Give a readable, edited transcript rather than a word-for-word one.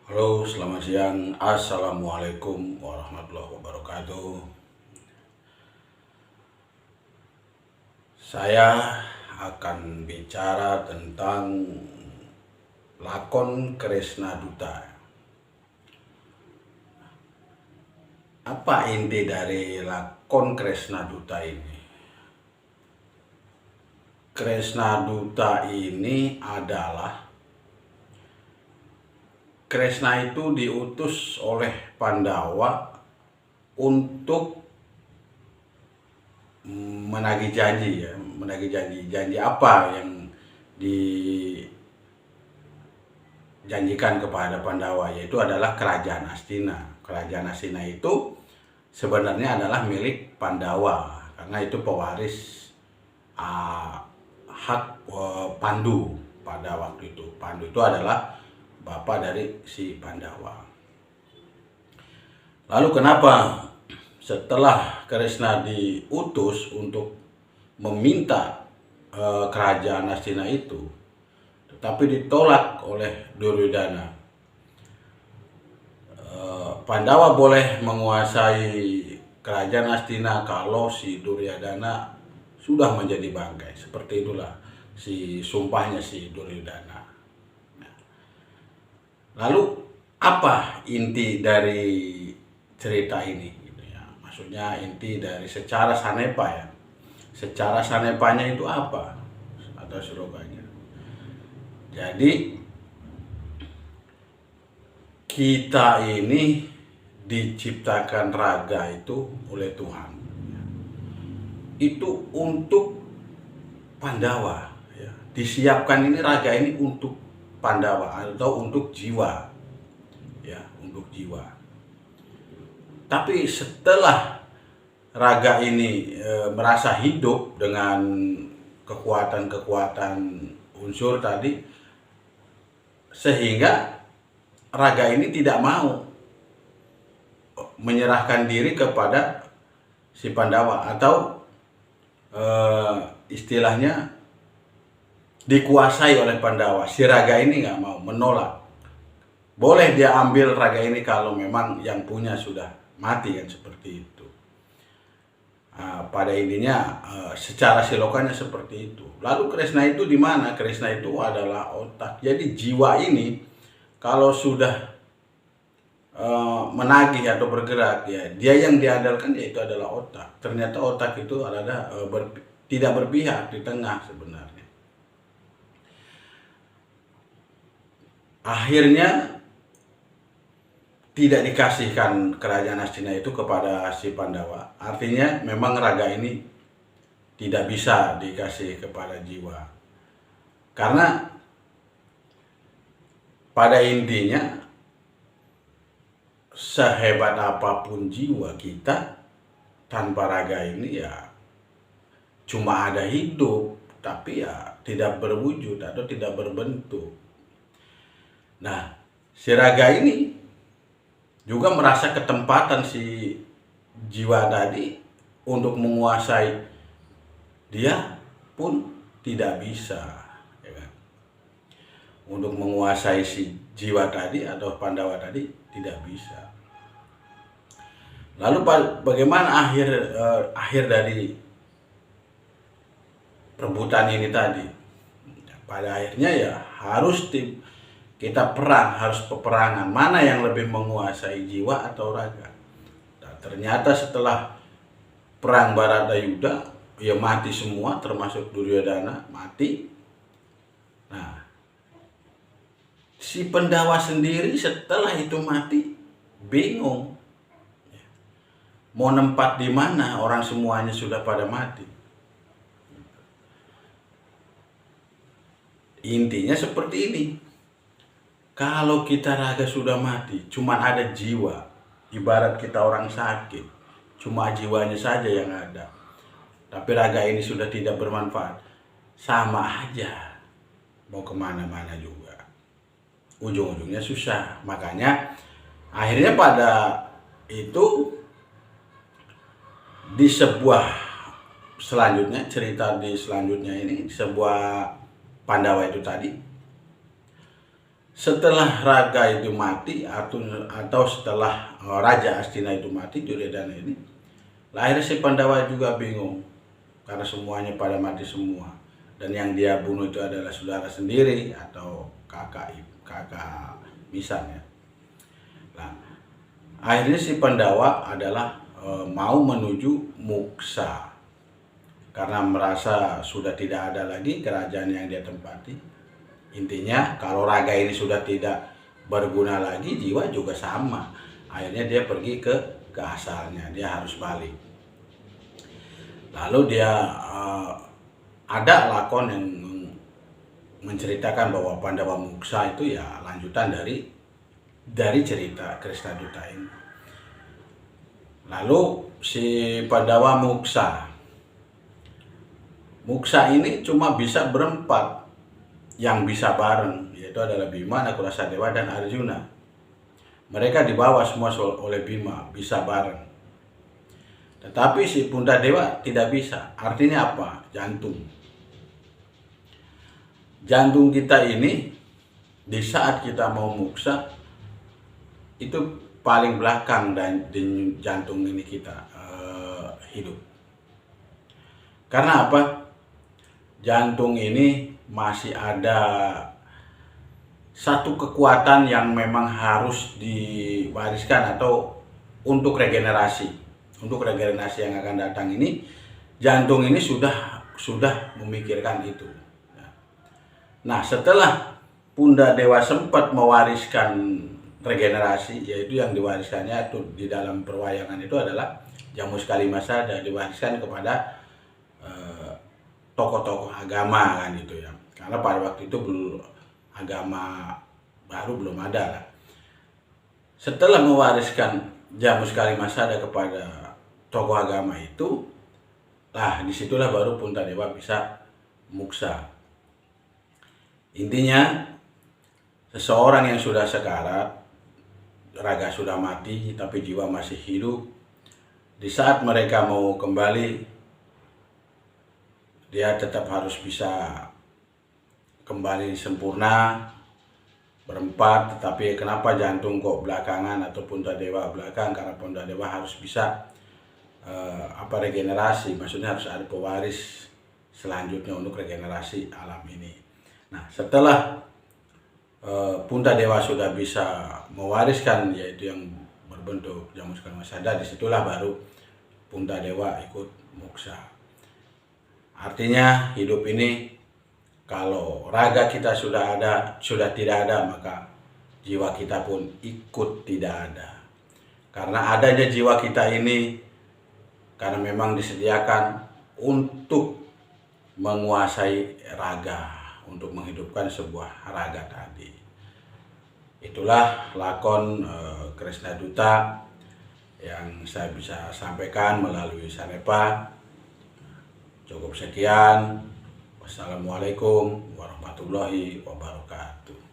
Halo, selamat siang. Assalamualaikum warahmatullahi wabarakatuh. Saya akan bicara tentang lakon Kresna Duta. Apa inti dari lakon Kresna Duta ini? Kresna Duta ini adalah Kresna itu diutus oleh Pandawa untuk menagih janji, ya, menagih janji apa yang dijanjikan kepada Pandawa, yaitu adalah kerajaan Astina. Kerajaan Astina itu sebenarnya adalah milik Pandawa karena itu pewaris hak Pandu pada waktu itu. Pandu itu adalah bapak dari si Pandawa. Lalu kenapa setelah Kresna diutus untuk meminta kerajaan Astina itu, tetapi ditolak oleh Duryodhana? Pandawa boleh menguasai kerajaan Astina kalau si Duryodhana sudah menjadi bangkai. Seperti itulah si sumpahnya si Duryodhana. Lalu apa inti dari cerita ini? Gitu ya. Maksudnya inti dari secara sanepa, ya. Secara sanepanya itu apa? Atau sloganya. Jadi kita ini diciptakan raga itu oleh Tuhan. Itu untuk Pandawa, ya. Disiapkan ini raga ini untuk Pandawa atau untuk jiwa, ya, untuk jiwa. Tapi setelah raga ini merasa hidup dengan kekuatan-kekuatan unsur tadi, sehingga raga ini tidak mau menyerahkan diri kepada si Pandawa atau istilahnya dikuasai oleh Pandawa. Si raga ini nggak mau, menolak. Boleh dia ambil raga ini kalau memang yang punya sudah mati, kan, seperti itu. Pada intinya secara silokannya seperti itu. Lalu Kresna itu di mana? Kresna itu adalah otak. Jadi jiwa ini kalau sudah menagih atau bergerak, ya, dia yang diandalkan yaitu adalah otak. Ternyata otak itu adalah tidak berpihak di tengah sebenarnya. Akhirnya tidak dikasihkan kerajaan Astina itu kepada si Pandawa. Artinya memang raga ini tidak bisa dikasih kepada jiwa. Karena pada intinya sehebat apapun jiwa kita, tanpa raga ini ya cuma ada hidup, tapi ya tidak berwujud atau tidak berbentuk. Nah, si raga ini juga merasa ketempatan si jiwa tadi untuk menguasai dia pun tidak bisa, ya kan? Untuk menguasai si jiwa tadi atau Pandawa tadi tidak bisa. Lalu bagaimana akhir dari perebutan ini tadi? Pada akhirnya ya harus kita perang, harus peperangan. Mana yang lebih menguasai jiwa atau raga? Nah, ternyata setelah perang Baratayuda, ya mati semua, termasuk Duryodhana mati. Nah, si Pandawa sendiri setelah itu mati bingung. Mau nempat di mana? Orang semuanya sudah pada mati. Intinya seperti ini. Kalau kita raga sudah mati, cuma ada jiwa. Ibarat kita orang sakit, cuma jiwanya saja yang ada. Tapi raga ini sudah tidak bermanfaat. Sama aja, mau kemana-mana juga. Ujung-ujungnya susah. Makanya akhirnya pada itu di sebuah selanjutnya, cerita di selanjutnya ini, sebuah Pandawa itu tadi, Setelah Raga itu mati atau setelah Raja Astina itu mati, Duryodhana ini, lahir si Pandawa juga bingung karena semuanya pada mati semua, dan yang dia bunuh itu adalah saudara sendiri atau kakak misalnya. Nah, akhirnya si Pandawa adalah mau menuju Muksa karena merasa sudah tidak ada lagi kerajaan yang dia tempati. Intinya kalau raga ini sudah tidak berguna lagi, jiwa juga sama. Akhirnya dia pergi ke asalnya, dia harus balik. Lalu dia ada lakon yang menceritakan bahwa Pandawa Muksa itu ya lanjutan dari cerita Krisnaduta ini. Lalu si Pandawa Muksa ini cuma bisa berempat yang bisa bareng, yaitu adalah Bima, Nakulasadewa, dan Arjuna. Mereka dibawa semua oleh Bima, bisa bareng. Tetapi si Puntadewa tidak bisa. Artinya apa? Jantung. Jantung kita ini di saat kita mau muksa itu paling belakang dan di jantung ini kita hidup. Karena apa? Jantung ini masih ada satu kekuatan yang memang harus diwariskan atau untuk regenerasi yang akan datang ini, jantung ini sudah memikirkan itu. Nah, setelah Puntadewa sempat mewariskan regenerasi, yaitu yang diwariskannya itu di dalam perwayangan itu adalah Jamus Kalimasada, diwariskan kepada tokoh-tokoh agama kan gitu ya, karena pada waktu itu belum agama baru belum ada lah. Setelah mewariskan Jamus Kalimasada kepada tokoh agama itu, lah disitulah baru Puntadewa bisa muksa. Intinya seseorang yang sudah sekarat, raga sudah mati tapi jiwa masih hidup, di saat mereka mau kembali, dia tetap harus bisa kembali sempurna berempat. Tetapi kenapa jantung kok belakangan atau Puntadewa belakang? Karena Puntadewa harus bisa regenerasi, maksudnya harus ada pewaris selanjutnya untuk regenerasi alam ini. Nah, setelah Puntadewa sudah bisa mewariskan, yaitu yang berbentuk Jamus Kalimasada, disitulah baru Puntadewa ikut muksa. Artinya hidup ini kalau raga kita sudah tidak ada, maka jiwa kita pun ikut tidak ada. Karena adanya jiwa kita ini karena memang disediakan untuk menguasai raga, untuk menghidupkan sebuah raga tadi. Itulah lakon Krisnaduta yang saya bisa sampaikan melalui Sanepa. Cukup sekian. Wassalamualaikum warahmatullahi wabarakatuh.